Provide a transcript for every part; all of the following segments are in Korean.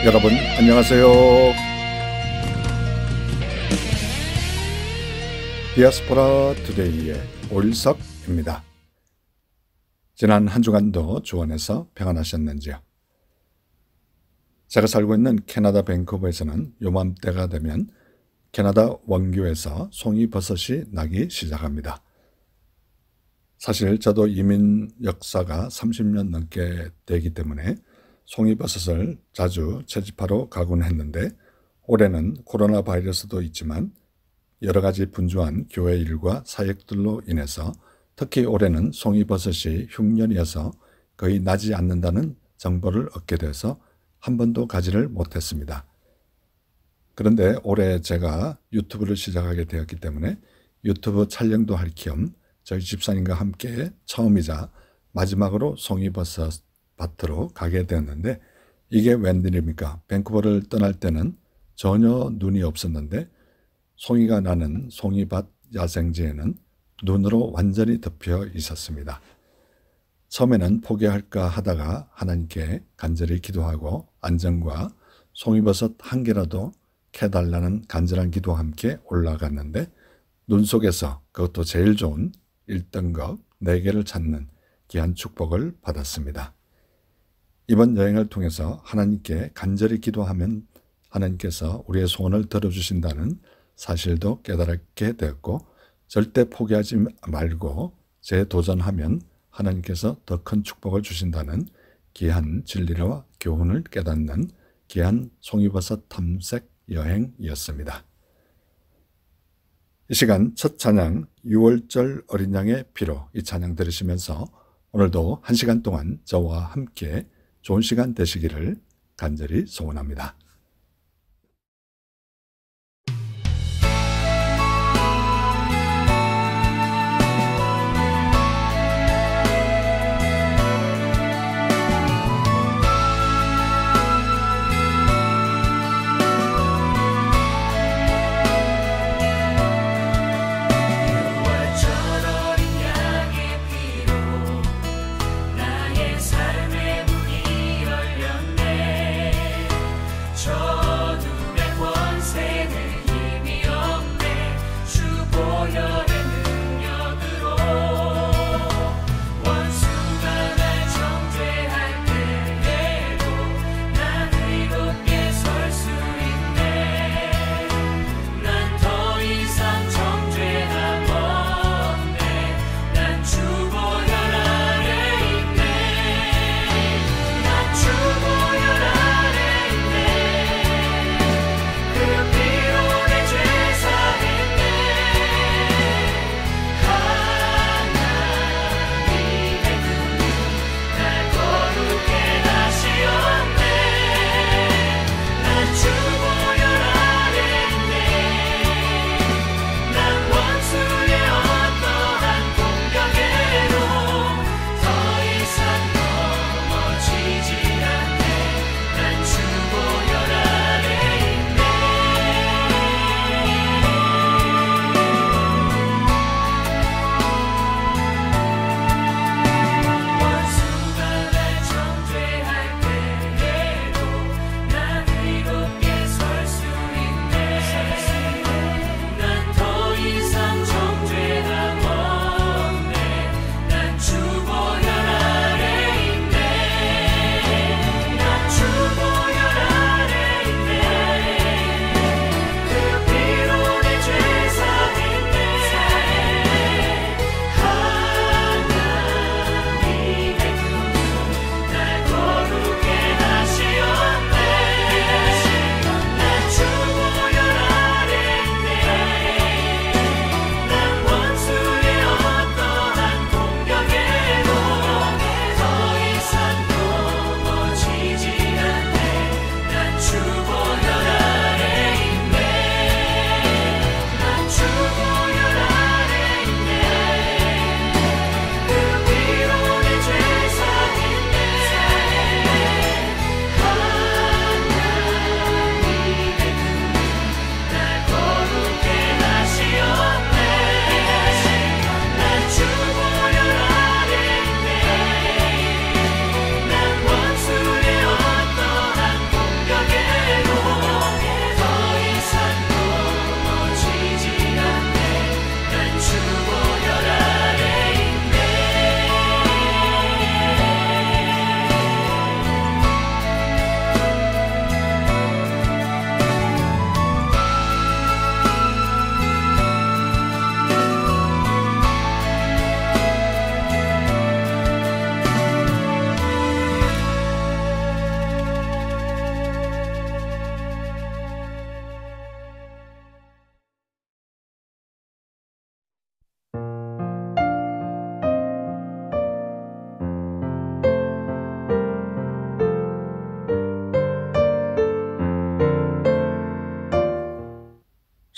여러분 안녕하세요. 디아스포라 투데이의 오일석입니다. 지난 한 주간도 주 안에서 평안하셨는지요? 제가 살고 있는 캐나다 밴쿠버에서는 요맘때가 되면 캐나다 원교에서 송이버섯이 나기 시작합니다. 사실 저도 이민 역사가 30년 넘게 되기 때문에 송이버섯을 자주 채집하러 가곤 했는데, 올해는 코로나 바이러스도 있지만 여러 가지 분주한 교회 일과 사역들로 인해서 특히 올해는 송이버섯이 흉년이어서 거의 나지 않는다는 정보를 얻게 돼서 한 번도 가지를 못했습니다. 그런데 올해 제가 유튜브를 시작하게 되었기 때문에 유튜브 촬영도 할 겸 저희 집사님과 함께 처음이자 마지막으로 송이버섯 밭으로 가게 되었는데, 이게 웬일입니까? 밴쿠버를 떠날 때는 전혀 눈이 없었는데 송이가 나는 송이밭 야생지에는 눈으로 완전히 덮여 있었습니다. 처음에는 포기할까 하다가 하나님께 간절히 기도하고 안전과 송이버섯 한 개라도 캐달라는 간절한 기도와 함께 올라갔는데, 눈 속에서 그것도 제일 좋은 1등급 4개를 찾는 귀한 축복을 받았습니다. 이번 여행을 통해서 하나님께 간절히 기도하면 하나님께서 우리의 소원을 들어주신다는 사실도 깨달게 되었고, 절대 포기하지 말고 재도전하면 하나님께서 더 큰 축복을 주신다는 귀한 진리와 교훈을 깨닫는 귀한 송이버섯 탐색 여행이었습니다. 이 시간 첫 찬양 6월절 어린 양의 피로, 이 찬양 들으시면서 오늘도 1시간 동안 저와 함께 좋은 시간 되시기를 간절히 소원합니다.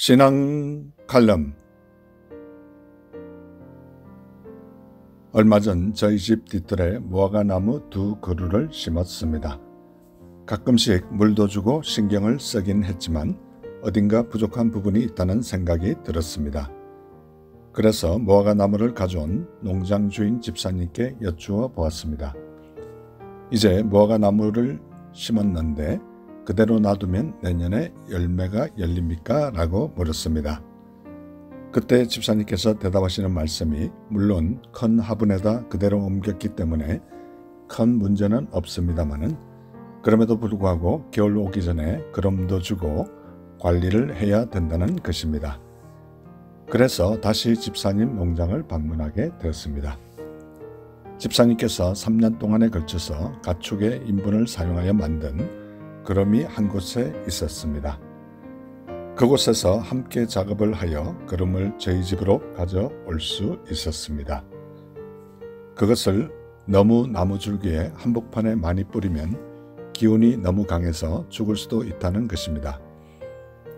신앙 칼럼. 얼마 전 저희 집 뒤뜰에 무화과나무 2그루를 심었습니다. 가끔씩 물도 주고 신경을 쓰긴 했지만 어딘가 부족한 부분이 있다는 생각이 들었습니다. 그래서 무화과나무를 가져온 농장 주인 집사님께 여쭈어 보았습니다. 이제 무화과나무를 심었는데 그대로 놔두면 내년에 열매가 열립니까? 라고 물었습니다. 그때 집사님께서 대답하시는 말씀이 물론 큰 화분에다 그대로 옮겼기 때문에 큰 문제는 없습니다마는 그럼에도 불구하고 겨울 오기 전에 거름도 주고 관리를 해야 된다는 것입니다. 그래서 다시 집사님 농장을 방문하게 되었습니다. 집사님께서 3년 동안에 걸쳐서 가축의 인분을 사용하여 만든 거름이 한 곳에 있었습니다. 그곳에서 함께 작업을 하여 거름을 저희 집으로 가져올 수 있었습니다. 그것을 너무 나무줄기에 한복판에 많이 뿌리면 기운이 너무 강해서 죽을 수도 있다는 것입니다.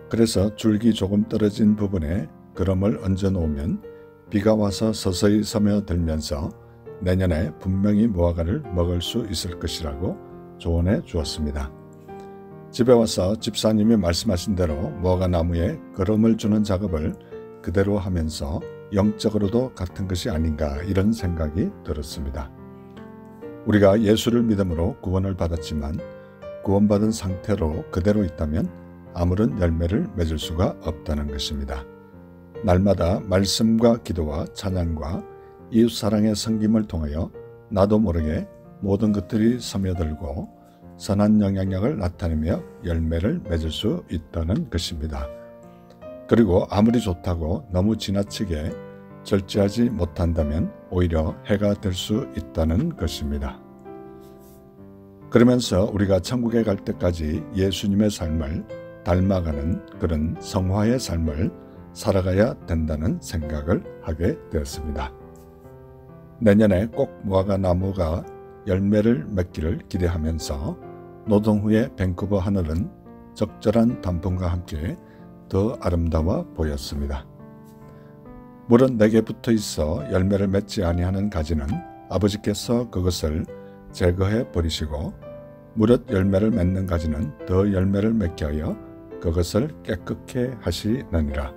그래서 줄기 조금 떨어진 부분에 거름을 얹어 놓으면 비가 와서 서서히 스며들면서 내년에 분명히 무화과를 먹을 수 있을 것이라고 조언해 주었습니다. 집에 와서 집사님이 말씀하신 대로 무화과나무에 거름을 주는 작업을 그대로 하면서 영적으로도 같은 것이 아닌가 이런 생각이 들었습니다. 우리가 예수를 믿음으로 구원을 받았지만 구원받은 상태로 그대로 있다면 아무런 열매를 맺을 수가 없다는 것입니다. 날마다 말씀과 기도와 찬양과 이웃사랑의 섬김을 통하여 나도 모르게 모든 것들이 스며들고 선한 영향력을 나타내며 열매를 맺을 수 있다는 것입니다. 그리고 아무리 좋다고 너무 지나치게 절제하지 못한다면 오히려 해가 될 수 있다는 것입니다. 그러면서 우리가 천국에 갈 때까지 예수님의 삶을 닮아가는 그런 성화의 삶을 살아가야 된다는 생각을 하게 되었습니다. 내년에 꼭 무화과나무가 열매를 맺기를 기대하면서 노동 후의 밴쿠버 하늘은 적절한 단풍과 함께 더 아름다워 보였습니다. 물은 내게 붙어 있어 열매를 맺지 아니하는 가지는 아버지께서 그것을 제거해 버리시고 무릇 열매를 맺는 가지는 더 열매를 맺게 하여 그것을 깨끗게 하시느니라.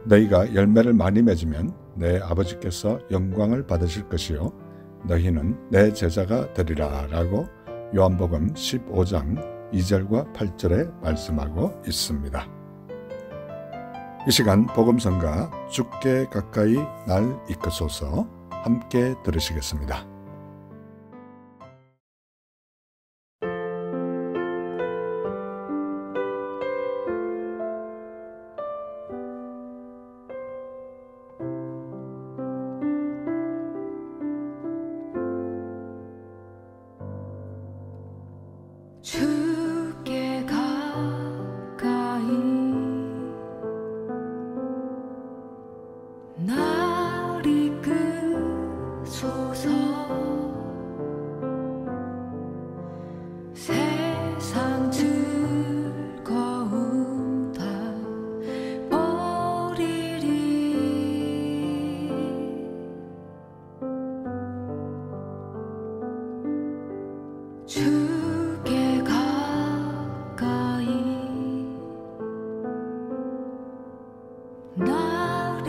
너희가 열매를 많이 맺으면 내 아버지께서 영광을 받으실 것이요 너희는 내 제자가 되리라 라고 요한복음 15장 2절과 8절에 말씀하고 있습니다. 이 시간 복음성가 주께 가까이 날 이끄소서 함께 들으시겠습니다. 주께 가까이 날 이끄소서 세상 즐거움 다 버리리 주께 가까이 날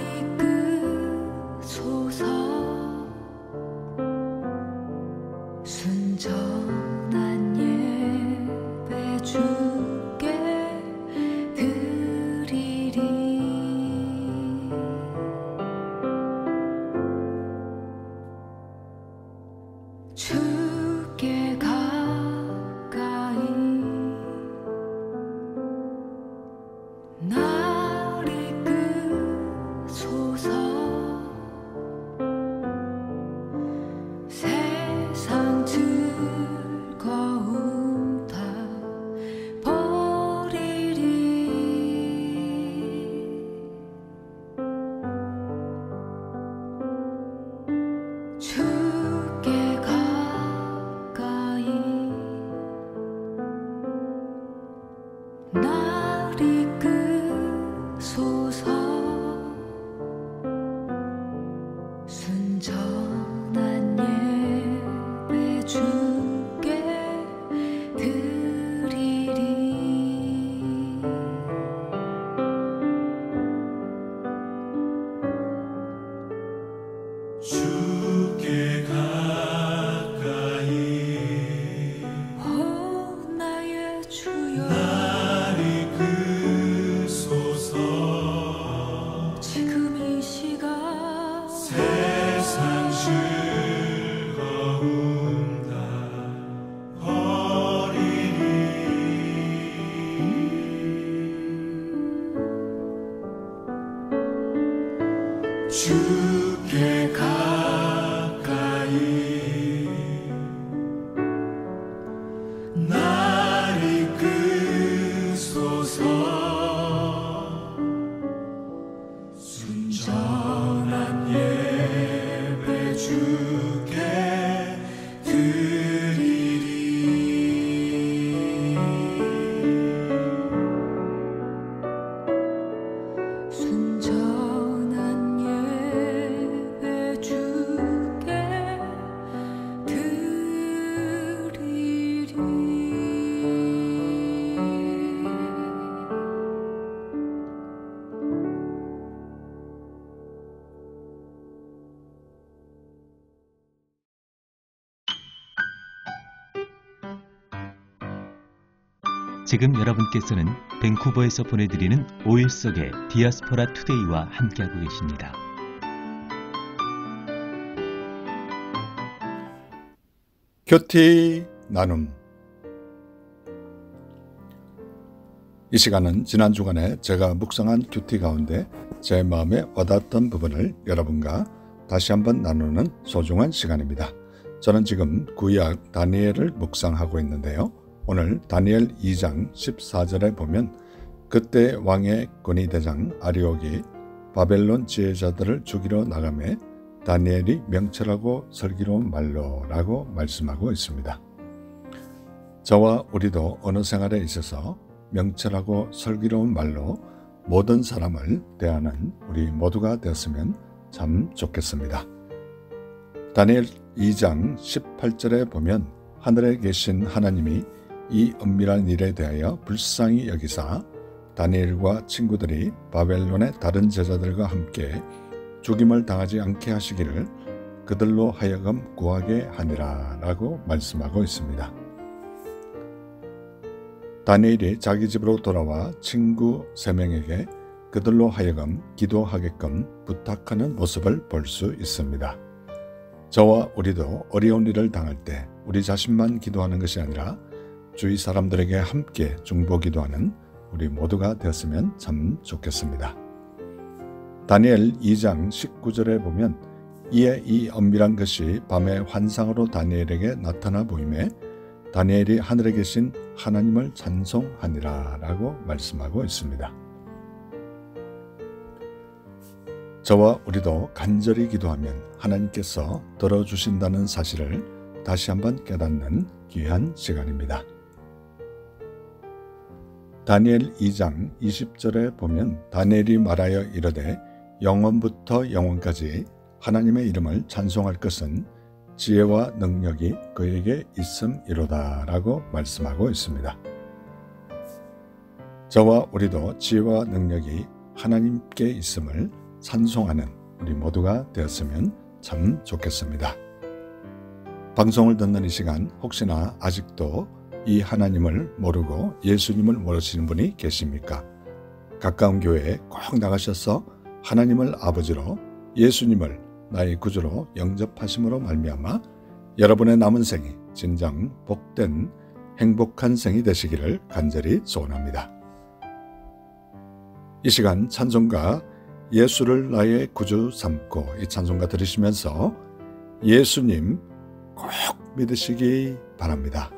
이끄소서 순전한 예배 주께 드리리 주께 가까이 날 이끄소서 세상 즐거움 지금 여러분께서는 밴쿠버에서 보내드리는 5일 속의 디아스포라 투데이와 함께하고 계십니다. 큐티 나눔. 이 시간은 지난 주간에 제가 묵상한 큐티 가운데 제 마음에 와닿았던 부분을 여러분과 다시 한번 나누는 소중한 시간입니다. 저는 지금 구약 다니엘을 묵상하고 있는데요. 오늘 다니엘 2장 14절에 보면 그때 왕의 군의대장 아리옥이 바벨론 지혜자들을 죽이러 나가매 다니엘이 명철하고 슬기로운 말로 라고 말씀하고 있습니다. 저와 우리도 어느 생활에 있어서 명철하고 슬기로운 말로 모든 사람을 대하는 우리 모두가 되었으면 참 좋겠습니다. 다니엘 2장 18절에 보면 하늘에 계신 하나님이 이 은밀한 일에 대하여 불쌍히 여기사 다니엘과 친구들이 바벨론의 다른 제자들과 함께 죽임을 당하지 않게 하시기를 그들로 하여금 구하게 하니라 라고 말씀하고 있습니다. 다니엘이 자기 집으로 돌아와 친구 3명에게 그들로 하여금 기도하게끔 부탁하는 모습을 볼 수 있습니다. 저와 우리도 어려운 일을 당할 때 우리 자신만 기도하는 것이 아니라 주위 사람들에게 함께 중보기도하는 우리 모두가 되었으면 참 좋겠습니다. 다니엘 2장 19절에 보면 이에 이 엄밀한 것이 밤의 환상으로 다니엘에게 나타나 보임에 다니엘이 하늘에 계신 하나님을 찬송하니라 라고 말씀하고 있습니다. 저와 우리도 간절히 기도하면 하나님께서 들어주신다는 사실을 다시 한번 깨닫는 귀한 시간입니다. 다니엘 2장 20절에 보면 다니엘이 말하여 이르되 영원부터 영원까지 하나님의 이름을 찬송할 것은 지혜와 능력이 그에게 있음이로다 라고 말씀하고 있습니다. 저와 우리도 지혜와 능력이 하나님께 있음을 찬송하는 우리 모두가 되었으면 참 좋겠습니다. 방송을 듣는 이 시간 혹시나 아직도 이 하나님을 모르고 예수님을 모르시는 분이 계십니까? 가까운 교회에 꼭 나가셔서 하나님을 아버지로 예수님을 나의 구주로 영접하심으로 말미암아 여러분의 남은 생이 진정 복된 행복한 생이 되시기를 간절히 소원합니다. 이 시간 찬송가 예수를 나의 구주 삼고 이 찬송가 들으시면서 예수님 꼭 믿으시기 바랍니다.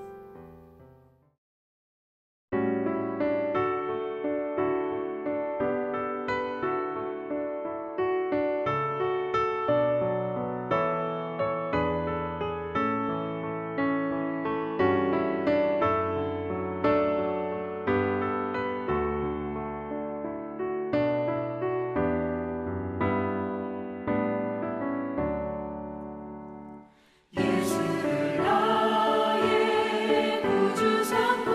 예수를 나의 구주 삼고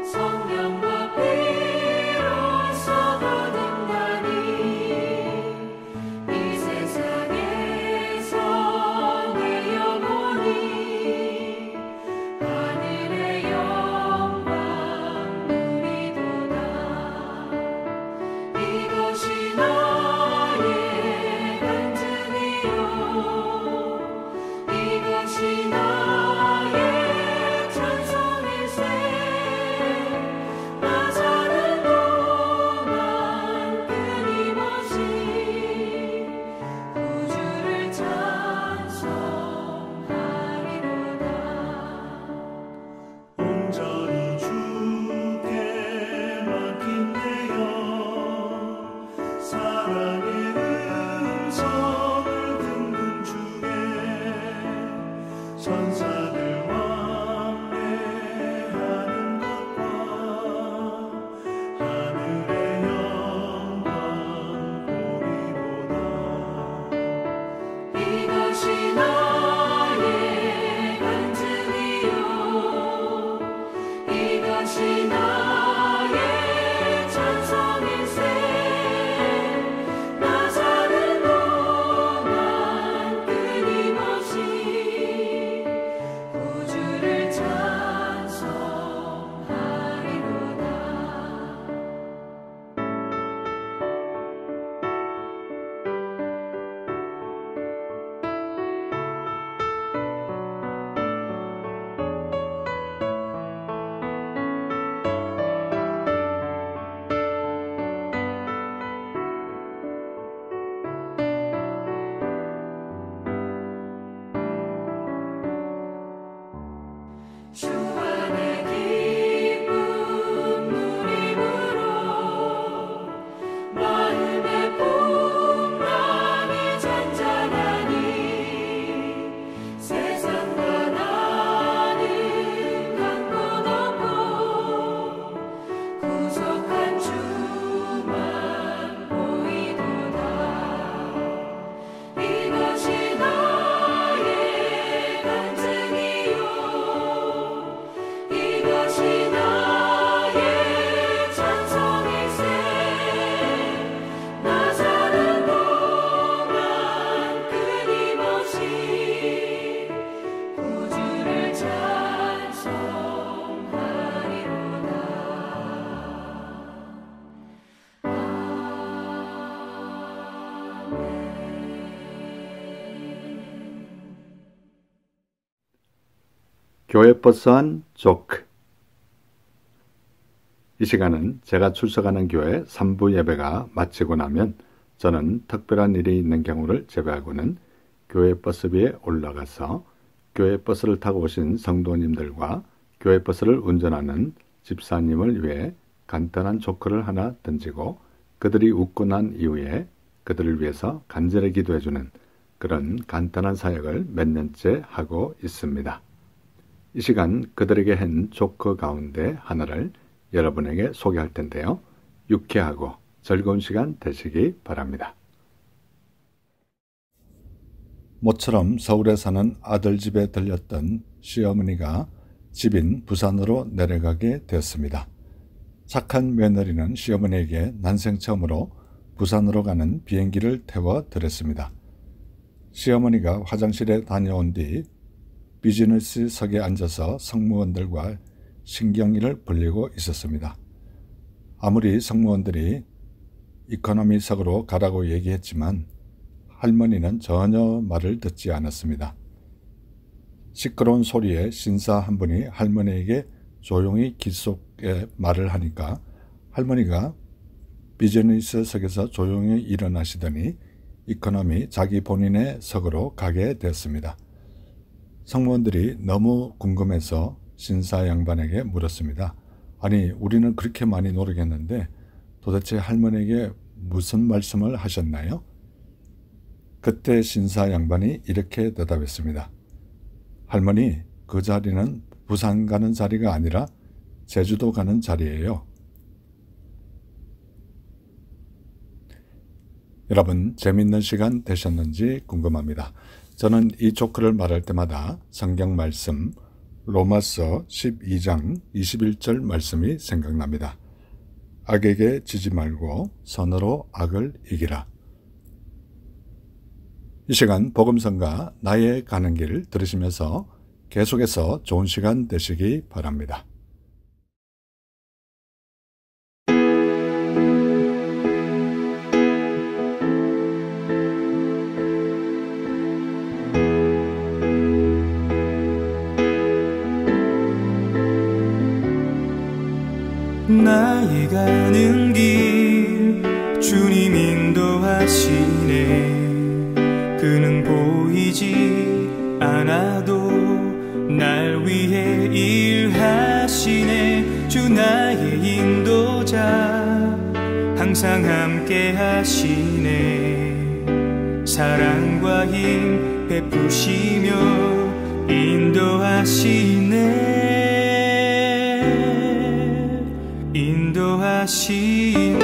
성령과 피로써 거듭나니 이 세상에서 내 영혼이 하늘의 영광 누리도다. 이것이 나의 간증이요 이것이 나의 찬송일세. 나 사는 동안 끊임없이 구주를 찬송하리로다. 온전히 주께 맡긴 내 영 사랑의 음성을 듣는 중에 천사들 왕래하는 것과 하늘의 영광 보리로다. 이것이 나의 간증이요 이것이 나의 찬송일세. 나 사는 동안 끊임없이 교회 버스한 조크. 이 시간은 제가 출석하는 교회 3부 예배가 마치고 나면 저는 특별한 일이 있는 경우를 제외하고는 교회 버스비에 올라가서 교회 버스를 타고 오신 성도님들과 교회 버스를 운전하는 집사님을 위해 간단한 조크를 하나 던지고 그들이 웃고 난 이후에 그들을 위해서 간절히 기도해주는 그런 간단한 사역을 몇 년째 하고 있습니다. 이 시간 그들에게 한 조크 가운데 하나를 여러분에게 소개할 텐데요. 유쾌하고 즐거운 시간 되시기 바랍니다. 모처럼 서울에 사는 아들 집에 들렸던 시어머니가 집인 부산으로 내려가게 되었습니다. 착한 며느리는 시어머니에게 난생 처음으로 부산으로 가는 비행기를 태워드렸습니다. 시어머니가 화장실에 다녀온 뒤 비즈니스석에 앉아서 성무원들과 신경이를 벌리고 있었습니다. 아무리 성무원들이 이코노미석으로 가라고 얘기했지만 할머니는 전혀 말을 듣지 않았습니다. 시끄러운 소리에 신사 한 분이 할머니에게 조용히 귀 속에 말을 하니까 할머니가 비즈니스석에서 조용히 일어나시더니 이코노미 자기 본인의 석으로 가게 되었습니다. 성무원들이 너무 궁금해서 신사 양반에게 물었습니다. 아니, 우리는 그렇게 많이 노력했는데 도대체 할머니에게 무슨 말씀을 하셨나요? 그때 신사 양반이 이렇게 대답했습니다. 할머니, 그 자리는 부산 가는 자리가 아니라 제주도 가는 자리예요. 여러분, 재밌는 시간 되셨는지 궁금합니다. 저는 이 조크를 말할 때마다 성경 말씀 로마서 12장 21절 말씀이 생각납니다. 악에게 지지 말고 선으로 악을 이기라. 이 시간 복음성가 나의 가는 길 들으시면서 계속해서 좋은 시간 되시기 바랍니다. 나의 가는 길 주님 인도하시네. 그는 보이지 않아도 날 위해 일하시네. 주 나의 인도자 항상 함께 하시네. 사랑과 힘 베푸시며 인도하시네. 인도하시네.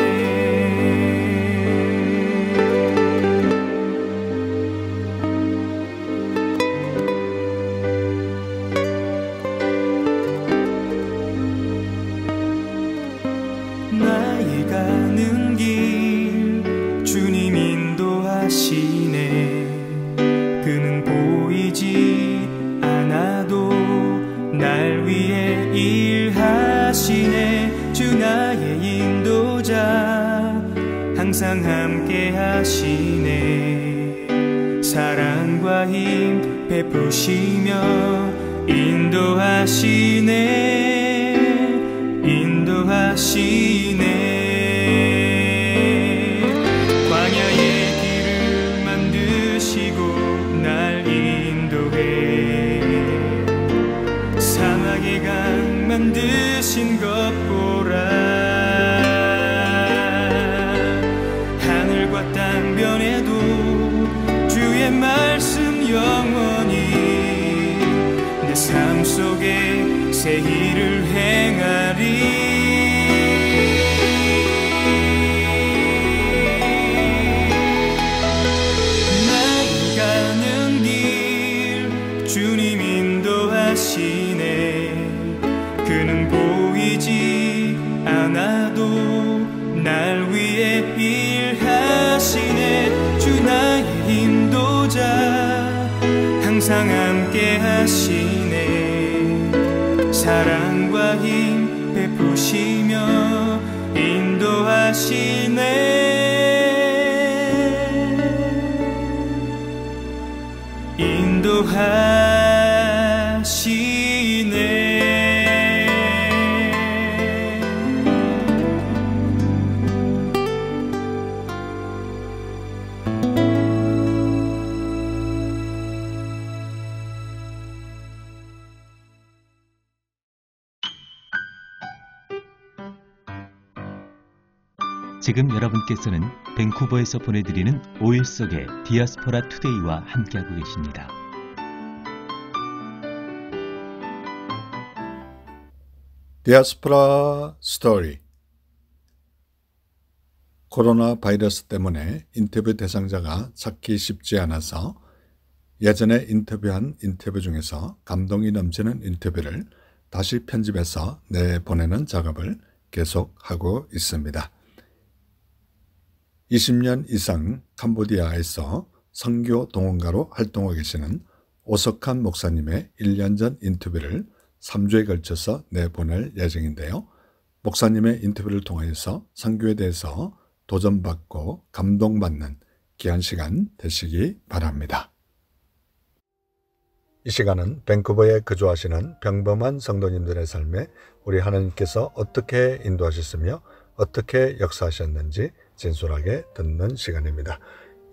나의 가는 길 주님 인도하시네. 그는 보이지 않아도 날 위해 일하시네. 주 나의 인도자 항상 함께 하시네. 사랑과 힘 베푸시며 인도하시네. 인도하시네. 광야의 길을 만드시고 날 인도해. 사막의 강 만드신 것 보라. 하늘과 땅 변해도 주의 말씀 영원히 내 삶 속에 새 일을 행하리. 나의 가는 길 주님 인도하시네. 그는 보이지 않아도 날 위해 일하시네. 주 나의 인도자 항상 함께 하시네. 사랑과 힘 베푸시며 인도하시네. 인도하시네. 지금 여러분께서는 밴쿠버에서 보내드리는 5일 속의 디아스포라 투데이와 함께하고 계십니다. 디아스포라 스토리. 코로나 바이러스 때문에 인터뷰 대상자가 찾기 쉽지 않아서 예전에 인터뷰한 인터뷰 중에서 감동이 넘치는 인터뷰를 다시 편집해서 내보내는 작업을 계속하고 있습니다. 20년 이상 캄보디아에서 선교 동원가로 활동하고 계시는 오석한 목사님의 1년 전 인터뷰를 3주에 걸쳐서 내보낼 예정인데요. 목사님의 인터뷰를 통해서 선교에 대해서 도전받고 감동받는 귀한 시간 되시기 바랍니다. 이 시간은 밴쿠버에 거주하시는 평범한 성도님들의 삶에 우리 하나님께서 어떻게 인도하셨으며 어떻게 역사하셨는지 진솔하게 듣는 시간입니다.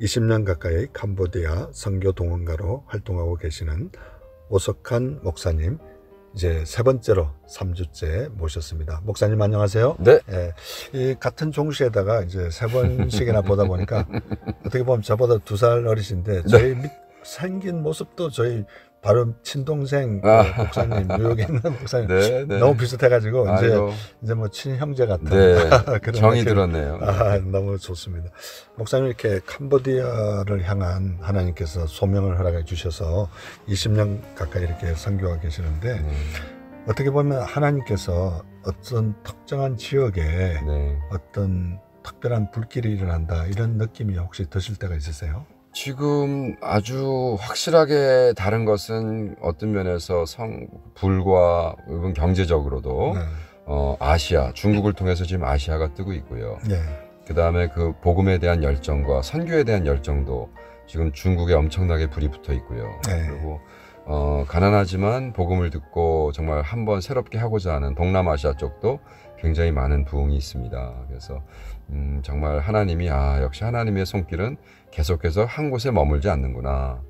20년 가까이 캄보디아 선교 동원가로 활동하고 계시는 오석한 목사님, 이제 세 번째로 3주째 모셨습니다. 목사님 안녕하세요. 네. 예, 이 같은 종시에다가 이제 세 번씩이나 보다 보니까 어떻게 보면 저보다 2살 어리신데 저희 생긴 모습도 저희 바로 친동생 목사님, 뉴욕에 있는 목사님 네, 네. 너무 비슷해가지고 아이고. 이제 뭐 친형제 같은 네. 그런 정이 느낌. 들었네요. 너무 좋습니다. 목사님 이렇게 캄보디아를 향한 하나님께서 소명을 허락해 주셔서 20년 가까이 이렇게 선교하고 계시는데 어떻게 보면 하나님께서 어떤 특정한 지역에 네. 어떤 특별한 불길이 일어난다 이런 느낌이 혹시 드실 때가 있으세요? 지금 아주 확실하게 다른 것은 어떤 면에서 불과 이번 경제적으로도 네. 아시아, 중국을 통해서 지금 아시아가 뜨고 있고요. 네. 그 다음에 그 복음에 대한 열정과 선교에 대한 열정도 지금 중국에 엄청나게 불이 붙어 있고요. 네. 그리고 가난하지만 복음을 듣고 정말 한번 새롭게 하고자 하는 동남아시아 쪽도 굉장히 많은 부흥이 있습니다. 그래서 정말 하나님이 역시 하나님의 손길은 계속해서 한 곳에 머물지 않는구나.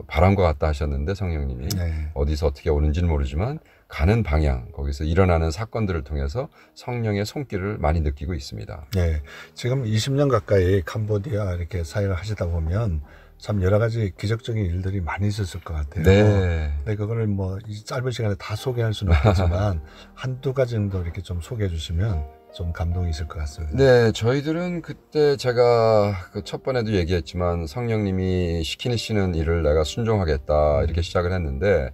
바람과 같다 하셨는데 성령님이 네. 어디서 어떻게 오는지는 모르지만 가는 방향, 거기서 일어나는 사건들을 통해서 성령의 손길을 많이 느끼고 있습니다. 네. 지금 20년 가까이 캄보디아 이렇게 사역을 하시다 보면 참 여러 가지 기적적인 일들이 많이 있었을 것 같아요. 네. 근데 그거를 뭐 이 짧은 시간에 다 소개할 수는 없겠지만 한두 가지 정도 이렇게 좀 소개해 주시면 좀 감동이 있을 것 같습니다. 네, 저희들은 그때 제가 그 첫 번에도 얘기했지만 성령님이 시키시는 일을 내가 순종하겠다 이렇게 시작을 했는데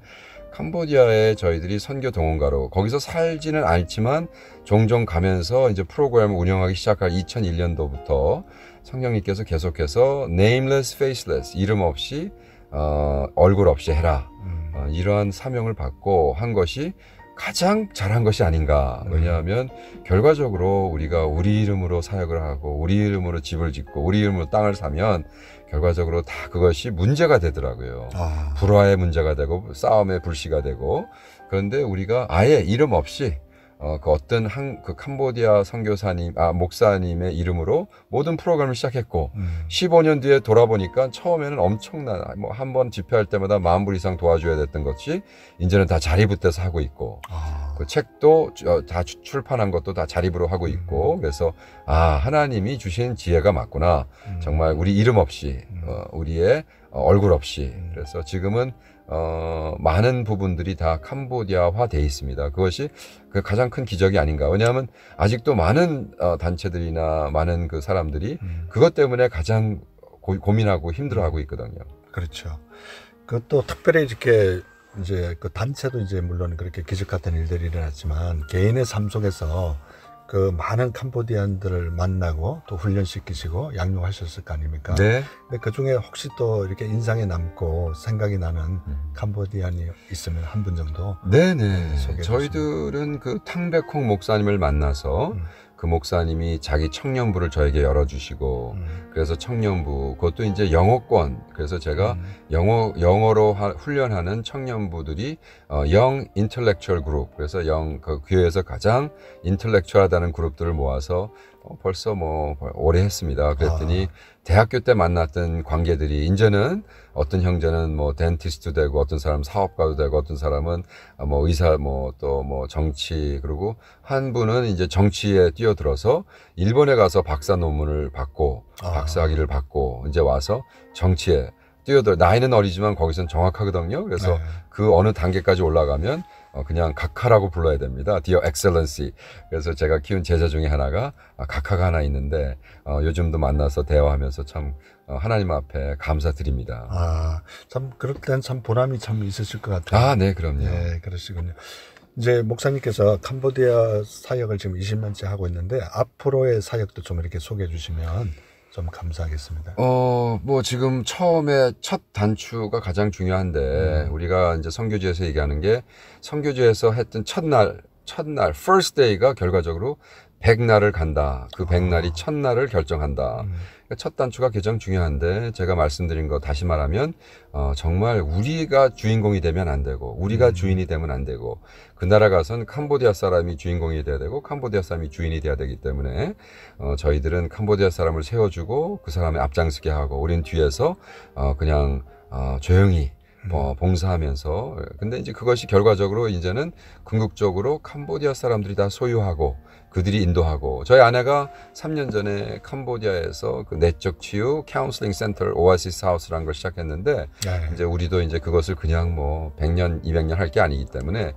캄보디아에 저희들이 선교 동원가로 거기서 살지는 않지만 종종 가면서 이제 프로그램을 운영하기 시작할 2001년도부터 성령님께서 계속해서 nameless, faceless, 이름 없이 얼굴 없이 해라. 이러한 사명을 받고 한 것이 가장 잘한 것이 아닌가. 왜냐하면 결과적으로 우리가 우리 이름으로 사역을 하고 우리 이름으로 집을 짓고 우리 이름으로 땅을 사면 결과적으로 다 그것이 문제가 되더라고요. 불화의 문제가 되고 싸움의 불씨가 되고. 그런데 우리가 아예 이름 없이 그 어떤 그 캄보디아 선교사님, 목사님의 이름으로 모든 프로그램을 시작했고 15년 뒤에 돌아보니까 처음에는 엄청난 한 번 집회할 때마다 10,000불 이상 도와줘야 됐던 것이 이제는 다 자리붙어서 하고 있고 그 책도 다 출판한 것도 다 자립으로 하고 있고 그래서 하나님이 주신 지혜가 맞구나. 정말 우리 이름 없이 우리의 얼굴 없이 그래서 지금은 많은 부분들이 다 캄보디아화 돼 있습니다. 그것이 그 가장 큰 기적이 아닌가. 왜냐하면 아직도 많은 단체들이나 많은 그 사람들이 그것 때문에 가장 고민하고 힘들어하고 있거든요. 그렇죠. 그것도 특별히 이렇게 이제 그 단체도 이제 물론 그렇게 기적 같은 일들이 일어났지만 개인의 삶 속에서 그 많은 캄보디안들을 만나고 또 훈련시키시고 양육하셨을 거 아닙니까? 네. 근데 그 중에 혹시 또 이렇게 인상에 남고 생각이 나는 캄보디안이 있으면 한 분 정도? 네네. 소개해 저희들은 그 탕백홍 목사님을 만나서 그 목사님이 자기 청년부를 저에게 열어주시고 그래서 청년부 그것도 이제 영어권 그래서 제가 영어로 훈련하는 청년부들이 영 인텔렉츄얼 그룹 그래서 그 교회에서 가장 인텔렉츄얼하다는 그룹들을 모아서 벌써 뭐 오래 했습니다. 그랬더니 대학교 때 만났던 관계들이 이제는 어떤 형제는 뭐 덴티스트 되고 어떤 사람은 사업가도 되고 어떤 사람은 뭐 의사 뭐 또 뭐 정치 그리고 한 분은 이제 정치에 뛰어들어서 일본에 가서 박사 논문을 받고 박사학위를 받고 이제 와서 정치에 뛰어들 나이는 어리지만 거기서는 정확하거든요. 그래서 그 어느 단계까지 올라가면 그냥 각하라고 불러야 됩니다. Dear Excellency. 그래서 제가 키운 제자 중에 하나가 각하가 하나 있는데 요즘도 만나서 대화하면서 참 하나님 앞에 감사드립니다. 참 그럴 땐 참 보람이 참 있으실 것 같아요. 네, 그럼요. 네, 그러시군요. 이제 목사님께서 캄보디아 사역을 지금 20년째 하고 있는데 앞으로의 사역도 좀 이렇게 소개해 주시면 좀 감사하겠습니다. 뭐 지금 처음에 첫 단추가 가장 중요한데 우리가 이제 선교지에서 얘기하는 게 선교지에서 했던 첫날 first day가 결과적으로 100날을 간다. 그 100날이 첫날을 결정한다. 그러니까 첫 단추가 가장 중요한데 제가 말씀드린 거 다시 말하면 정말 우리가 주인공이 되면 안 되고 우리가 주인이 되면 안 되고 그 나라 가서는 캄보디아 사람이 주인공이 돼야 되고 캄보디아 사람이 주인이 돼야 되기 때문에 저희들은 캄보디아 사람을 세워주고 그 사람의 앞장서게 하고 우린 뒤에서 그냥 조용히 봉사하면서 근데 이제 그것이 결과적으로 이제는 궁극적으로 캄보디아 사람들이 다 소유하고 그들이 인도하고 저희 아내가 3년 전에 캄보디아에서 그 내적 치유 카운슬링 센터 오아시스 하우스라는 걸 시작했는데 이제 우리도 이제 그것을 그냥 뭐 100년 200년 할 게 아니기 때문에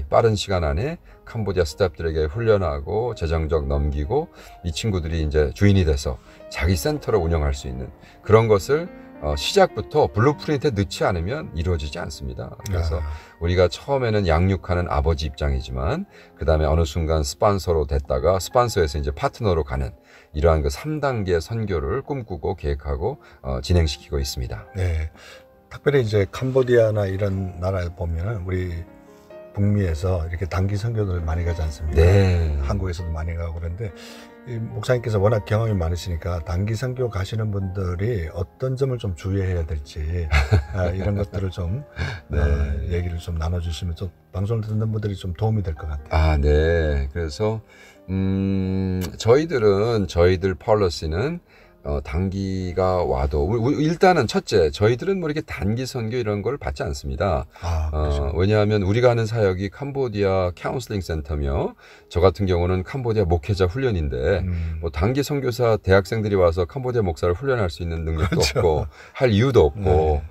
빠른 시간 안에 캄보디아 스태프들에게 훈련하고 재정적 넘기고 이 친구들이 이제 주인이 돼서 자기 센터를 운영할 수 있는 그런 것을 시작부터 블루프린트에 넣지 않으면 이루어지지 않습니다. 그래서 우리가 처음에는 양육하는 아버지 입장이지만 그 다음에 어느 순간 스폰서로 됐다가 스폰서에서 이제 파트너로 가는 이러한 그 3단계 선교를 꿈꾸고 계획하고 진행시키고 있습니다. 네, 특별히 이제 캄보디아나 이런 나라에 보면 우리 북미에서 이렇게 단기 선교들 많이 가지 않습니까? 네. 한국에서도 많이 가고 그런데 이 목사님께서 워낙 경험이 많으시니까 단기 선교 가시는 분들이 어떤 점을 좀 주의해야 될지 이런 것들을 좀 얘기를 좀 나눠주시면 좀 방송을 듣는 분들이 좀 도움이 될 것 같아요. 네. 그래서 저희들 펄러시는 단기가 와도 일단은 첫째 저희들은 뭐 이렇게 단기 선교 이런 걸 받지 않습니다. 왜냐하면 우리가 하는 사역이 캄보디아 카운슬링 센터며 저 같은 경우는 캄보디아 목회자 훈련인데 뭐 단기 선교사 대학생들이 와서 캄보디아 목사를 훈련할 수 있는 능력도 없고 할 이유도 없고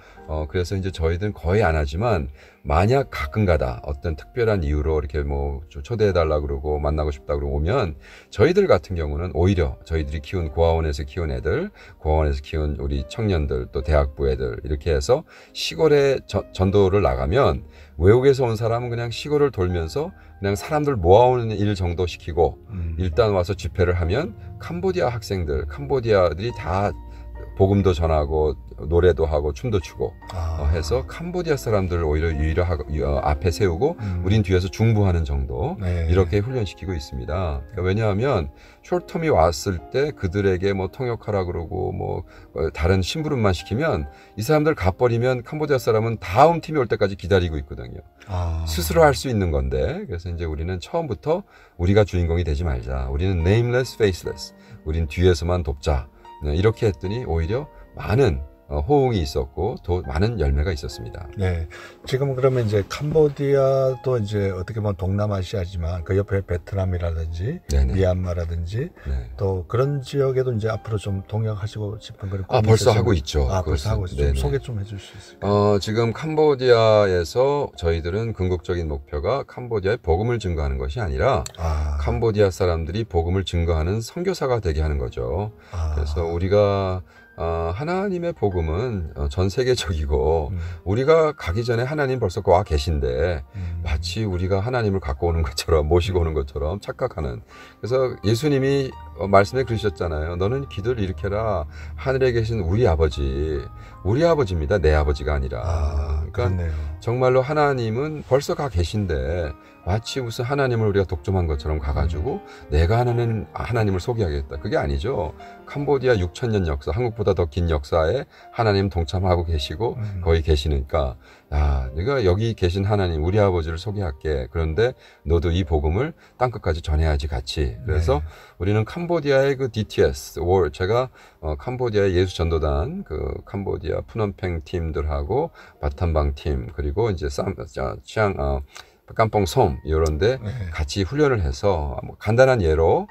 그래서 이제 저희들은 거의 안 하지만 만약 가끔가다 어떤 특별한 이유로 이렇게 뭐 초대해달라 그러고 만나고 싶다 그러고 오면 저희들 같은 경우는 오히려 저희들이 키운 고아원에서 키운 애들, 고아원에서 키운 우리 청년들 또 대학부 애들 이렇게 해서 시골에 전도를 나가면 외국에서 온 사람은 그냥 시골을 돌면서 그냥 사람들 모아오는 일 정도 시키고 일단 와서 집회를 하면 캄보디아 학생들, 캄보디아들이 다 복음도 전하고 노래도 하고 춤도 추고 해서 캄보디아 사람들을 오히려 앞에 세우고 우린 뒤에서 중부하는 정도 이렇게 훈련시키고 있습니다. 그러니까 왜냐하면 숏텀이 왔을 때 그들에게 뭐 통역하라 그러고 뭐 다른 심부름만 시키면 이 사람들 가버리면 캄보디아 사람은 다음 팀이 올 때까지 기다리고 있거든요. 스스로 할 수 있는 건데 그래서 이제 우리는 처음부터 우리가 주인공이 되지 말자. 우리는 nameless, faceless. 우린 뒤에서만 돕자. 이렇게 했더니 오히려 많은 호응이 있었고 더 많은 열매가 있었습니다. 네, 지금 그러면 이제 캄보디아도 이제 어떻게 보면 동남아시아지만 그 옆에 베트남이라든지 미얀마라든지 또 그런 지역에도 이제 앞으로 좀 동역하시고 싶은 그런 벌써 하고 있죠. 벌써 하고 있죠. 좀 소개 좀 해줄 수 있을까요? 지금 캄보디아에서 저희들은 궁극적인 목표가 캄보디아에 복음을 증거하는 것이 아니라 캄보디아 사람들이 복음을 증거하는 선교사가 되게 하는 거죠. 그래서 우리가 하나님의 복음은 전 세계적이고 우리가 가기 전에 하나님 벌써 와 계신데 마치 우리가 하나님을 갖고 오는 것처럼 모시고 오는 것처럼 착각하는 그래서 예수님이 말씀에 그러셨잖아요. 너는 기도를 일으켜라. 하늘에 계신 우리 아버지입니다. 내 아버지가 아니라. 그러니까 그렇네요. 정말로 하나님은 벌써 가 계신데 마치 무슨 하나님을 우리가 독점한 것처럼 가가지고 내가 하나님을 소개하겠다. 그게 아니죠. 캄보디아 6,000년 역사, 한국보다 더 긴 역사에 하나님 동참하고 계시고 거기 계시니까 네가 여기 계신 하나님 우리 아버지를 소개할게. 그런데 너도 이 복음을 땅끝까지 전해야지 같이. 그래서 우리는 캄보디아의 그 DTS 제가 캄보디아의 예수 전도단 그 캄보디아 푸놈팽 팀들하고 바탐방 팀 그리고 이제 치앙 깜뽕 섬 이런데 같이 훈련을 해서 뭐 간단한 예로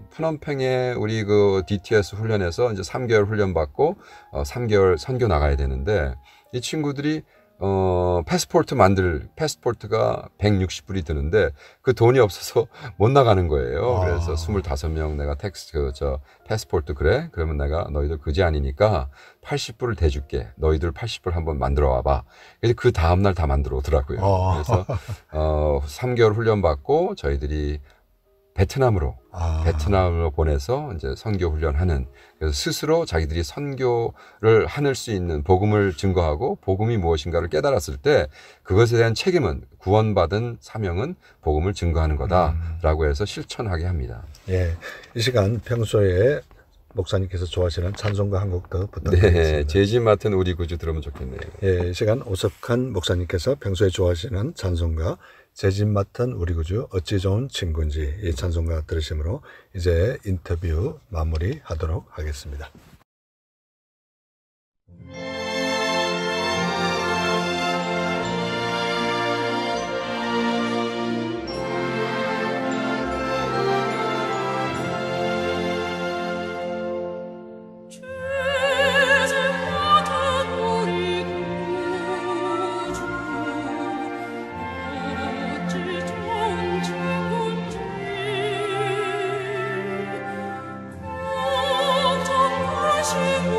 푸놈팽에 우리 그 DTS 훈련에서 이제 3개월 훈련 받고 3개월 선교 나가야 되는데 이 친구들이 패스포트가 160불이 드는데 그 돈이 없어서 못 나가는 거예요. 그래서 25명 내가 패스포트 그래? 그러면 내가 너희들 그지 아니니까 80불을 대줄게. 너희들 80불 한번 만들어 와봐. 그래서 그 다음날 다 만들어 오더라고요. 그래서 3개월 훈련 받고 저희들이 베트남으로 보내서 이제 선교 훈련하는 그래서 스스로 자기들이 선교를 하늘 수 있는 복음을 증거하고 복음이 무엇인가를 깨달았을 때 그것에 대한 책임은 구원받은 사명은 복음을 증거하는 거다라고 해서 실천하게 합니다. 예, 이 시간 평소에 목사님께서 좋아하시는 찬송가 한 곡 더 부탁드리겠습니다. 네, 제집 맡은 우리 구주 들으면 좋겠네요. 예, 이 시간 오석한 목사님께서 평소에 좋아하시는 찬송가 제집 맡은 우리 구주 어찌 좋은 친구인지 이 찬송가 들으심으로 이제 인터뷰 마무리하도록 하겠습니다. 오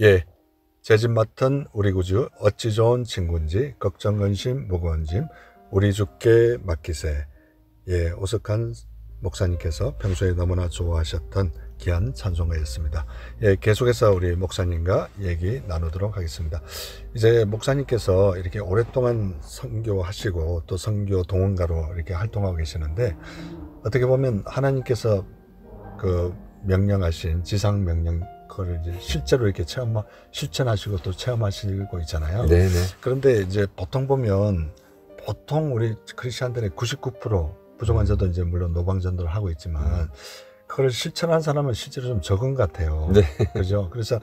예, 제 집 맡은 우리 구주 어찌 좋은 친구인지 걱정 근심 무거운 짐 우리 주께 맡기세. 예, 오석한 목사님께서 평소에 너무나 좋아하셨던 귀한 찬송가였습니다. 예, 계속해서 우리 목사님과 얘기 나누도록 하겠습니다. 이제 목사님께서 이렇게 오랫동안 선교하시고 또 선교 동원가로 이렇게 활동하고 계시는데 어떻게 보면 하나님께서 그 명령하신 지상 명령 그걸 이제 실제로 이렇게 실천하시고 또 체험하시고 있잖아요. 네네. 그런데 이제 보통 보면 우리 크리스천들의 99% 부족한 자도 이제 물론 노방전도를 하고 있지만 그걸 실천한 사람은 실제로 좀 적은 것 같아요. 네. 그죠? 그래서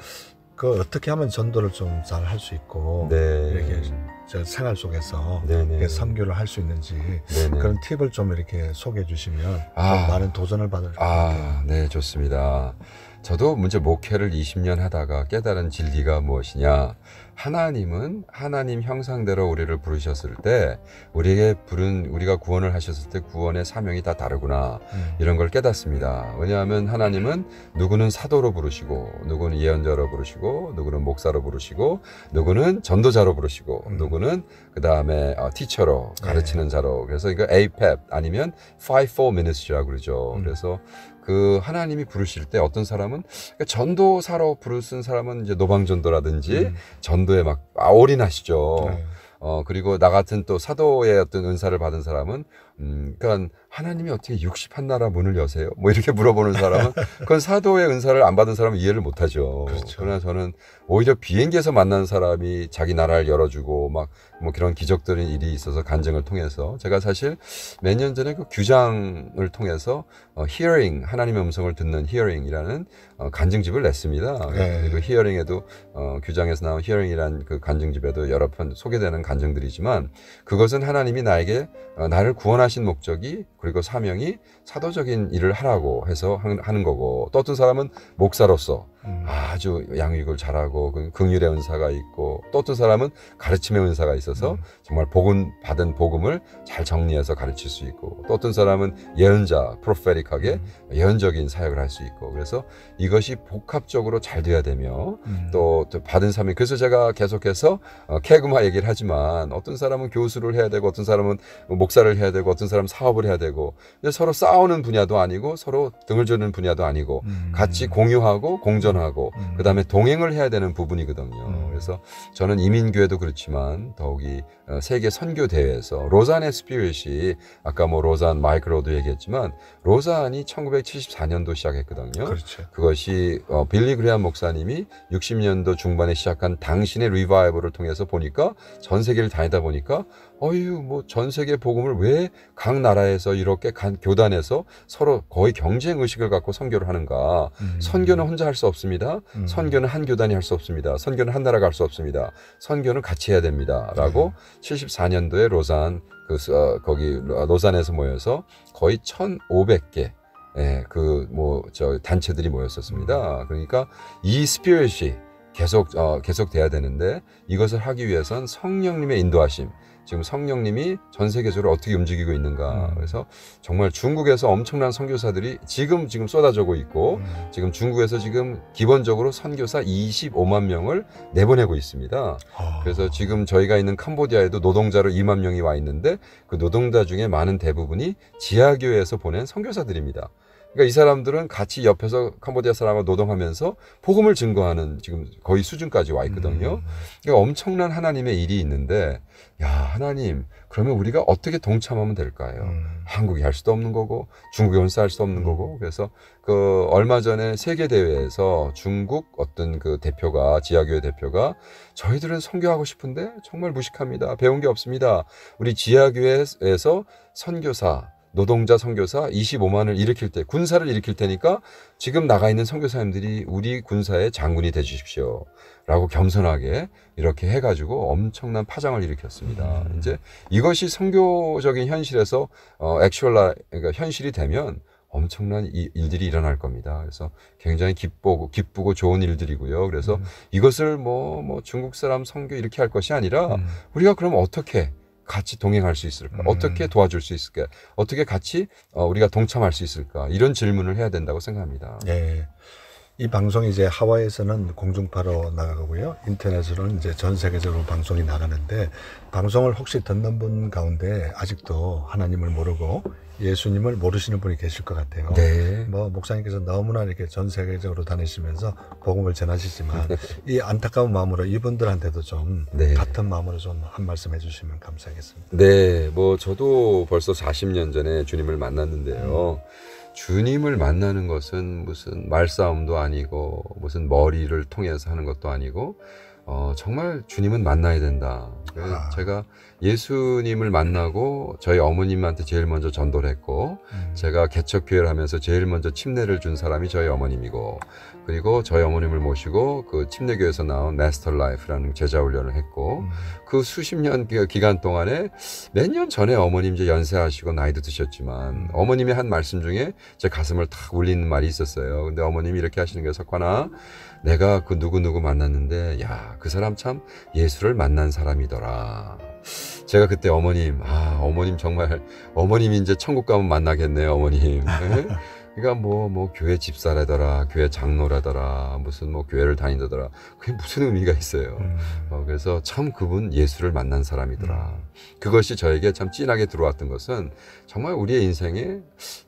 그 어떻게 하면 전도를 좀 잘 할 수 있고 네. 이렇게 저 생활 속에서 네네. 이렇게 선교를 할 수 있는지 네네. 그런 팁을 좀 이렇게 소개해 주시면 좀 많은 도전을 받을 것 같아요. 네, 좋습니다. 저도 문제 목회를 20년 하다가 깨달은 진리가 무엇이냐. 하나님은 하나님 형상대로 우리를 부르셨을 때 우리가 구원을 하셨을 때 구원의 사명이 다 다르구나. 이런 걸 깨닫습니다. 왜냐하면 하나님은 누구는 사도로 부르시고 누구는 예언자로 부르시고 누구는 목사로 부르시고 누구는 전도자로 부르시고 누구는 그 다음에 티처로 가르치는 자로. 그래서 이거 APEP 아니면 Fivefold Ministry라고 그러죠. 그래서 그 하나님이 부르실 때 어떤 사람은 전도사로 부르신 사람은 이제 노방전도라든지 전도에 막 올인하시죠. 네. 그리고 나 같은 또 사도의 어떤 은사를 받은 사람은 그러니까 하나님이 어떻게 61나라 문을 여세요? 뭐 이렇게 물어보는 사람은 그건 사도의 은사를 안 받은 사람은 이해를 못하죠. 그렇죠. 그러나 저는 오히려 비행기에서 만난 사람이 자기 나라를 열어주고 막 뭐 그런 기적적인 일이 있어서 간증을 통해서 제가 사실 몇 년 전에 그 규장을 통해서 hearing 하나님의 음성을 듣는 hearing이라는 간증집을 냈습니다. 네. 그 hearing에도 규장에서 나온 hearing이라는 그 간증집에도 여러 편 소개되는 간증들이지만 그것은 하나님이 나에게 나를 구원하신 목적이 그리고 사명이 사도적인 일을 하라고 해서 하는 거고 또 어떤 사람은 목사로서 아주 양육을 잘하고 긍휼의 은사가 있고 또 어떤 사람은 가르침의 은사가 있어서 정말 받은 복음을 잘 정리해서 가르칠 수 있고 또 어떤 사람은 예언자, 프로페틱하게 예언적인 사역을 할 수 있고 그래서 이것이 복합적으로 잘 돼야 되며 또 받은 사명 그래서 제가 계속해서 캐그마 얘기를 하지만 어떤 사람은 교수를 해야 되고 어떤 사람은 목사를 해야 되고 어떤 사람은 사업을 해야 되고 서로 싸우는 분야도 아니고 서로 등을 조는 분야도 아니고 같이 공유하고 공존하고 그 다음에 동행을 해야 되는 부분이거든요. 그래서 저는 이민교회도 그렇지만 더욱이 세계 선교 대회에서 로잔의 스피릿이 아까 뭐 로잔 마이크로도 얘기했지만 로잔이 1974년도 시작했거든요. 그렇죠. 그것이 빌리 그레함 목사님이 60년도 중반에 시작한 당신의 리바이벌을 통해서 보니까 전 세계를 다니다 보니까 뭐 전 세계 복음을 왜 각 나라에서 이렇게 교단에서 서로 거의 경쟁 의식을 갖고 선교를 하는가? 선교는 혼자 할 수 없습니다. 선교는 한 교단이 할 수 없습니다. 선교는 한 나라가 할 수 없습니다. 선교는 같이 해야 됩니다.라고 74년도에 로잔 거기 로잔에서 모여서 거의 1,500개 단체들이 모였었습니다. 그러니까 이 스피릿이 계속 돼야 되는데 이것을 하기 위해선 성령님의 인도하심. 지금 성령님이 전 세계적으로 어떻게 움직이고 있는가. 그래서 정말 중국에서 엄청난 선교사들이 지금 쏟아지고 있고 지금 중국에서 지금 기본적으로 선교사 25만 명을 내보내고 있습니다. 그래서 지금 저희가 있는 캄보디아에도 노동자로 2만 명이 와 있는데 그 노동자 중에 많은 대부분이 지하교회에서 보낸 선교사들입니다. 그러니까 이 사람들은 같이 옆에서 캄보디아 사람과 노동하면서 복음을 증거하는 지금 거의 수준까지 와 있거든요. 그러니까 엄청난 하나님의 일이 있는데 하나님 그러면 우리가 어떻게 동참하면 될까요? 한국이 할 수도 없는 거고 중국이 혼자 할 수도 없는 거고 그래서 얼마 전에 세계대회에서 중국 어떤 지하교회 대표가 저희들은 선교하고 싶은데 정말 무식합니다. 배운 게 없습니다. 우리 지하교회에서 노동자 선교사 25만을 일으킬 때 군사를 일으킬 테니까 지금 나가 있는 선교사님들이 우리 군사의 장군이 돼 주십시오 라고 겸손하게 이렇게 해가지고 엄청난 파장을 일으켰습니다. 이제 이것이 선교적인 현실에서 그러니까 현실이 되면 엄청난 일들이 일어날 겁니다. 그래서 굉장히 기쁘고 좋은 일들이고요. 그래서 이것을 뭐 중국 사람 선교 이렇게 할 것이 아니라 우리가 그럼 어떻게 같이 동행할 수 있을까? 어떻게 도와줄 수 있을까? 어떻게 같이 우리가 동참할 수 있을까? 이런 질문을 해야 된다고 생각합니다. 예. 이 방송이 이제 하와이에서는 공중파로 나가고요. 인터넷으로는 이제 전 세계적으로 방송이 나가는데 방송을 혹시 듣는 분 가운데 아직도 하나님을 모르고 예수님을 모르시는 분이 계실 것 같아요. 네. 뭐 목사님께서 너무나 이렇게 전 세계적으로 다니시면서 복음을 전하시지만 이 안타까운 마음으로 이분들한테도 좀 네. 같은 마음으로 좀 한 말씀 해주시면 감사하겠습니다. 네, 뭐 저도 벌써 40년 전에 주님을 만났는데요. 주님을 만나는 것은 무슨 말싸움도 아니고 무슨 머리를 통해서 하는 것도 아니고 정말 주님은 만나야 된다. 그래서 제가 예수님을 만나고 저희 어머님한테 제일 먼저 전도를 했고 제가 개척교회를 하면서 제일 먼저 침례를 준 사람이 저희 어머님이고 그리고 저희 어머님을 모시고 그 침례교회에서 나온 마스터 라이프라는 제자 훈련을 했고 그 수십 년 기간 동안에 몇 년 전에 어머님 이제 연세하시고 나이도 드셨지만 어머님이 한 말씀 중에 제 가슴을 탁 울리는 말이 있었어요. 근데 어머님이 이렇게 하시는 거예요. 석환아, 내가 그 누구누구 만났는데 야, 그 사람 참 예수를 만난 사람이더라. 제가 그때 어머님 정말 어머님이 이제 천국 가면 만나겠네요, 어머님. 네? 그러니까 뭐 교회 집사라더라, 교회 장로라더라, 무슨 뭐 교회를 다니더라. 그게 무슨 의미가 있어요. 그래서 참 그분 예수를 만난 사람이더라. 그것이 저에게 참 진하게 들어왔던 것은 정말 우리의 인생에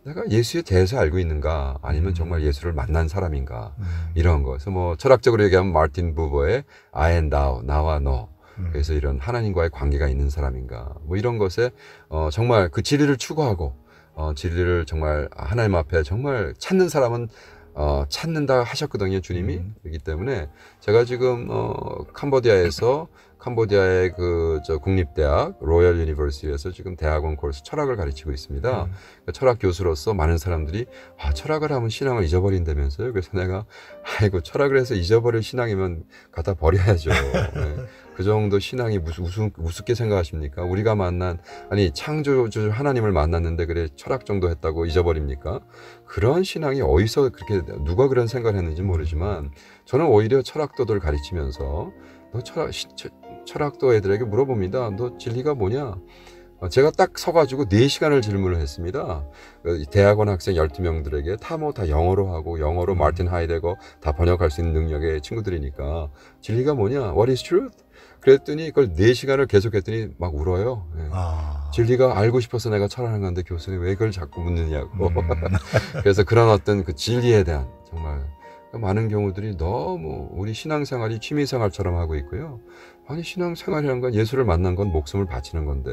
내가 예수에 대해서 알고 있는가, 아니면 정말 예수를 만난 사람인가, 이런 거. 그래서 뭐 철학적으로 얘기하면 마틴 부버의 I and thou, 나와 너. 그래서 이런 하나님과의 관계가 있는 사람인가, 뭐 이런 것에 정말 그 진리를 추구하고 진리를 정말 하나님 앞에 정말 찾는 사람은 찾는다 하셨거든요, 주님이. 그렇기 때문에 제가 지금 캄보디아의 저 국립대학 로열 유니버시티에서 지금 대학원 코र्스 철학을 가르치고 있습니다. 그러니까 철학 교수로서 많은 사람들이 철학을 하면 신앙을 잊어버린다면서요. 그래서 내가 아이고, 철학을 해서 잊어버릴 신앙이면 갖다 버려야죠. 네. 그 정도 신앙이 우습게 생각하십니까? 우리가 만난, 아니 창조주 하나님을 만났는데 그래 철학 정도 했다고 잊어버립니까? 그런 신앙이 어디서 그렇게, 누가 그런 생각을 했는지 모르지만 저는 오히려 철학도들 가르치면서 너 철학도 애들에게 물어봅니다. 너 진리가 뭐냐? 제가 딱 서가지고 4시간을 질문을 했습니다. 대학원 학생 12명들에게 다 영어로 하고, 영어로 마틴 하이데거 다 번역할 수 있는 능력의 친구들이니까 진리가 뭐냐? What is truth? 그랬더니 그걸 4시간을 계속했더니 막 울어요. 네. 진리가 알고 싶어서 내가 철학하는 건데 교수님 왜 그걸 자꾸 묻느냐고. 그래서 그런 어떤 그 진리에 대한 정말 많은 경우들이 너무 우리 신앙생활이 취미생활처럼 하고 있고요. 아니 신앙생활이라는 건 예수를 만난 건 목숨을 바치는 건데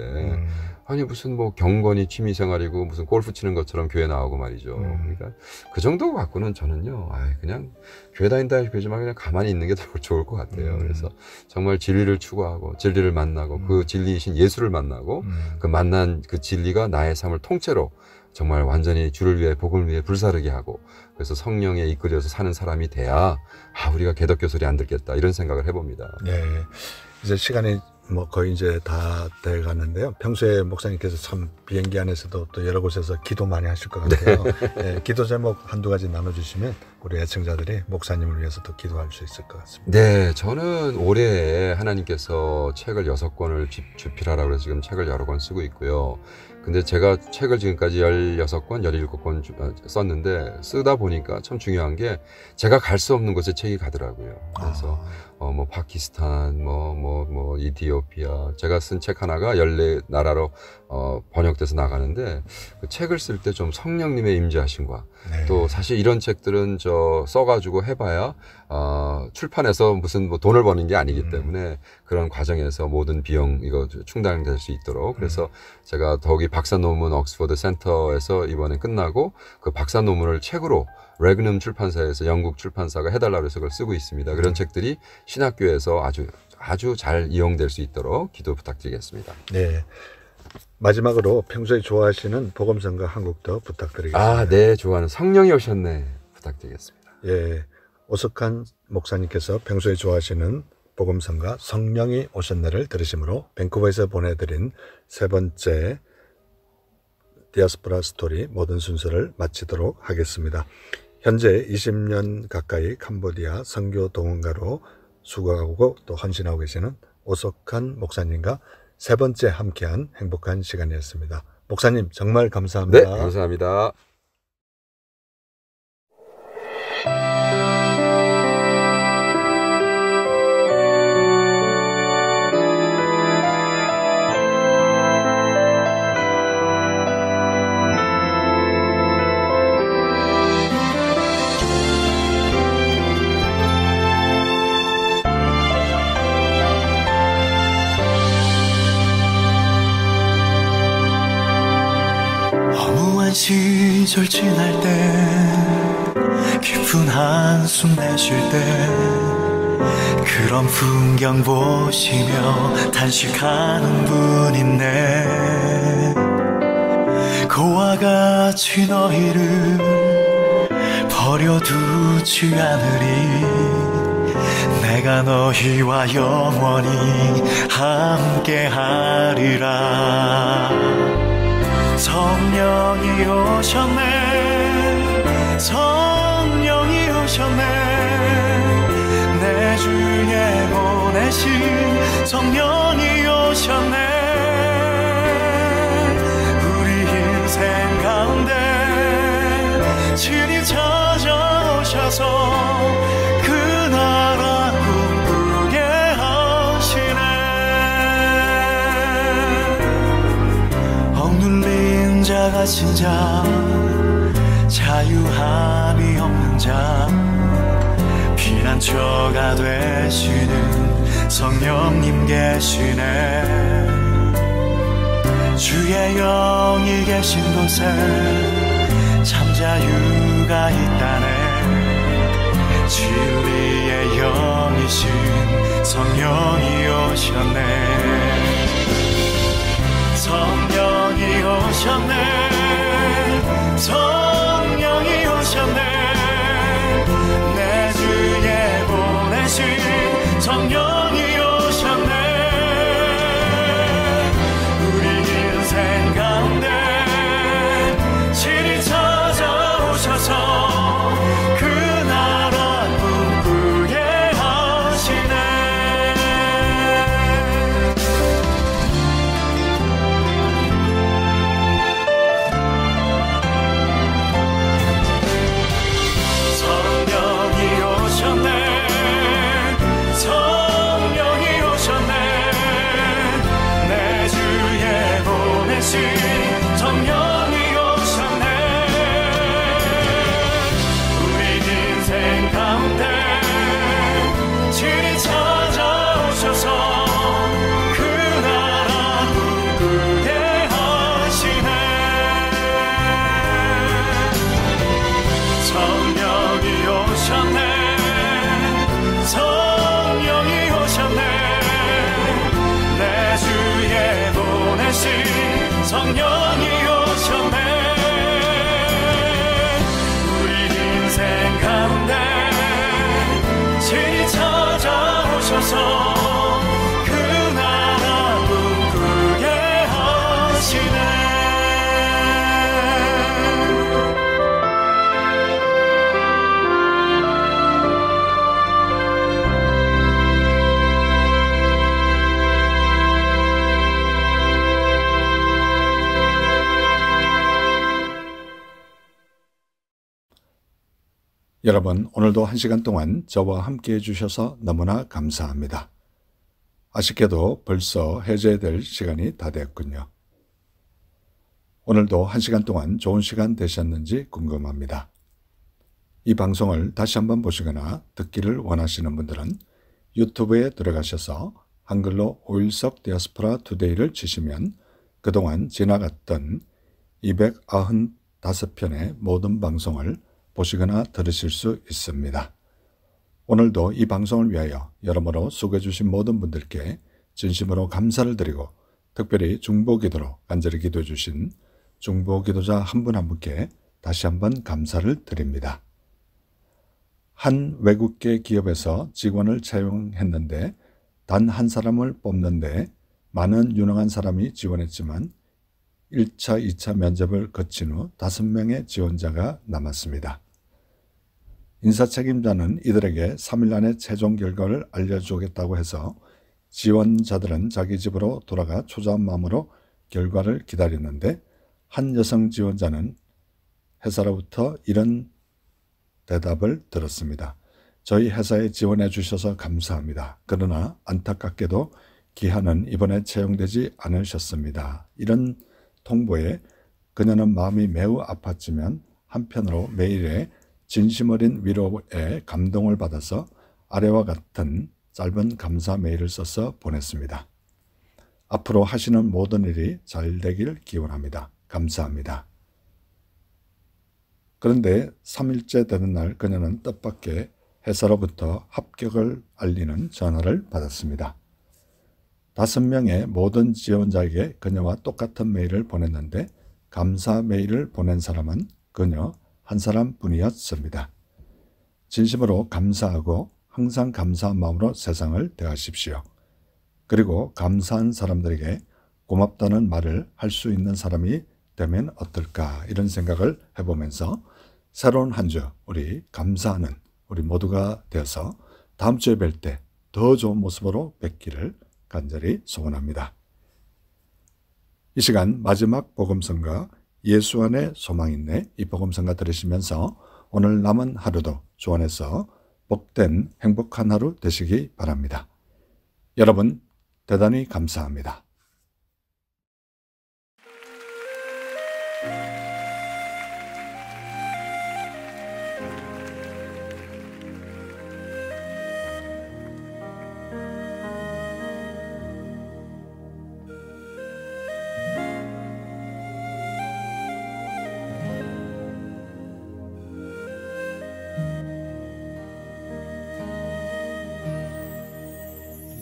아니 무슨 뭐 경건이 취미생활이고 무슨 골프 치는 것처럼 교회 나오고 말이죠. 그러니까 그 정도 갖고는 저는요, 그냥 교회 다닌다 그러지만 그냥 가만히 있는 게 더 좋을 것 같아요. 그래서 정말 진리를 추구하고 진리를 만나고 그 진리이신 예수를 만나고 그 만난 그 진리가 나의 삶을 통째로 정말 완전히 주를 위해 복음을 위해 불사르게 하고, 그래서 성령에 이끌려서 사는 사람이 돼야 우리가 개덕교 소리 안 듣겠다, 이런 생각을 해봅니다. 네, 이제 시간이 뭐 거의 이제 다 돼가는데요. 평소에 목사님께서 참 비행기 안에서도 또 여러 곳에서 기도 많이 하실 것 같아요. 네, 기도 제목 한두 가지 나눠주시면 우리 애청자들이 목사님을 위해서 또 기도할 수 있을 것 같습니다. 네, 저는 올해 하나님께서 책을 6권을 주필하라고 해서 지금 책을 여러 권 쓰고 있고요. 근데 제가 책을 지금까지 16권, 17권 썼는데 쓰다 보니까 참 중요한 게 제가 갈 수 없는 곳에 책이 가더라고요. 그래서 뭐 파키스탄, 이티오피아, 제가 쓴 책 하나가 14나라로 번역돼서 나가는데 그 책을 쓸 때 좀 성령님의 임재하심과 또 사실 이런 책들은 써가지고 해봐야 출판해서 무슨 뭐 돈을 버는 게 아니기 때문에 그런 과정에서 모든 비용 이거 충당될 수 있도록, 그래서 제가 더욱이 박사 논문 옥스퍼드 센터에서 이번에 끝나고 그 박사 논문을 책으로 레그넘 출판사에서 영국 출판사가 해달라고 해서 그걸 쓰고 있습니다. 그런 책들이 신학교에서 아주 잘 이용될 수 있도록 기도 부탁드리겠습니다. 네. 마지막으로 평소에 좋아하시는 복음성가 한 곡 더 부탁드리겠습니다. 네, 좋아하는 성령이 오셨네 부탁드리겠습니다. 예, 오석한 목사님께서 평소에 좋아하시는 복음성가 성령이 오셨네를 들으심으로 밴쿠버에서 보내드린 3번째 디아스포라 스토리 모든 순서를 마치도록 하겠습니다. 현재 20년 가까이 캄보디아 선교 동원가로 수고하고 또 헌신하고 계시는 오석한 목사님과 3번째 함께한 행복한 시간이었습니다. 목사님 정말 감사합니다. 네, 감사합니다. 절친할 때 깊은 한숨 내쉴 때 그런 풍경 보시며 단식하는 분 있네. 그와 같이 너희를 버려두지 않으리. 내가 너희와 영원히 함께하리라. 성령이 오셨네. 성령이 오셨네. 내 주에 보내신 성령이 오셨네. 우리 인생 가운데 친히 찾아오셔서 그 나라 꿈꾸게 하시네. 억눌린 자 갇힌 자 자유함이 없는 자 피난처가 되시는 성령님 계시네. 주의 영이 계신 곳에 참 자유가 있다네. 진리의 영이신 성령이 오셨네. 성령이 오셨네. 성령이 오셨네. 내 주에 보내신 성령이 오셨네. 우리 인생 가운데 친히 찾아오셔서 그 나라 꿈꾸게 하시네. 성령이 오셨네. 우리 인생 가운데 친히 찾아오셔서 그 나라 꿈꾸게 하시네. 성령이 오셨네. 성령이 오셨네. 내 주에 보내신 성령이 오셨네. 우리 인생 가운데 친히 찾아오셔서 그 나라 꿈꾸게 하시네. 여러분, 오늘도 1시간 동안 저와 함께 해주셔서 너무나 감사합니다. 아쉽게도 벌써 해제될 시간이 다 됐군요. 오늘도 1시간 동안 좋은 시간 되셨는지 궁금합니다. 이 방송을 다시 한번 보시거나 듣기를 원하시는 분들은 유튜브에 들어가셔서 한글로 오일석 디아스포라 투데이를 치시면 그동안 지나갔던 295편의 모든 방송을 보시거나 들으실 수 있습니다. 오늘도 이 방송을 위하여 여러모로 수고해 주신 모든 분들께 진심으로 감사를 드리고 특별히 중보기도로 간절히 기도해 주신 중보기도자 한 분 한 분께 다시 한번 감사를 드립니다. 한 외국계 기업에서 직원을 채용했는데 단 한 사람을 뽑는데 많은 유능한 사람이 지원했지만 1차, 2차 면접을 거친 후 5명의 지원자가 남았습니다. 인사책임자는 이들에게 3일 안에 최종 결과를 알려주겠다고 해서 지원자들은 자기 집으로 돌아가 초조한 마음으로 결과를 기다렸는데 한 여성 지원자는 회사로부터 이런 대답을 들었습니다. 저희 회사에 지원해 주셔서 감사합니다. 그러나 안타깝게도 기한은 이번에 채용되지 않으셨습니다. 이런 통보에 그녀는 마음이 매우 아팠지만 한편으로 메일에 진심 어린 위로에 감동을 받아서 아래와 같은 짧은 감사 메일을 써서 보냈습니다. 앞으로 하시는 모든 일이 잘 되길 기원합니다. 감사합니다. 그런데 3일째 되는 날 그녀는 뜻밖의 회사로부터 합격을 알리는 전화를 받았습니다. 5명의 모든 지원자에게 그녀와 똑같은 메일을 보냈는데 감사 메일을 보낸 사람은 그녀 한 사람뿐이었습니다. 진심으로 감사하고 항상 감사한 마음으로 세상을 대하십시오. 그리고 감사한 사람들에게 고맙다는 말을 할 수 있는 사람이 되면 어떨까, 이런 생각을 해보면서 새로운 한 주 우리 감사하는 우리 모두가 되어서 다음 주에 뵐 때 더 좋은 모습으로 뵙기를 간절히 소원합니다. 이 시간 마지막 복음성가 예수 안에 소망 있네, 이 복음성가 들으시면서 오늘 남은 하루도 주 안에서 복된 행복한 하루 되시기 바랍니다. 여러분 대단히 감사합니다.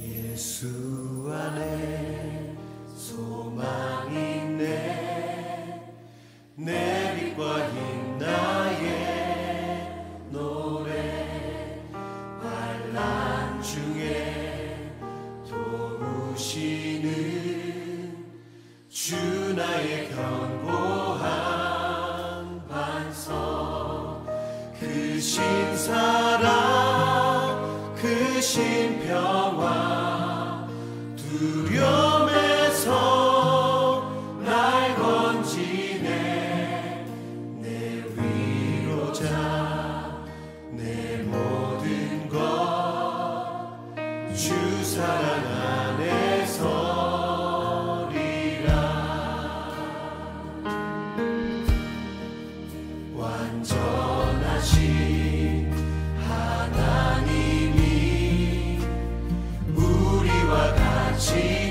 예수 안에 소망 있네 내 빛과 힘 나의 노래 환난 중에 도우시는 주 나의 견고한 반석 크신 사랑 크신 평화 두려움에서 날 건지네 내 위로자 내 모든 것 주 사랑 안에 서리라 완전하신 하나님이 우리와 같이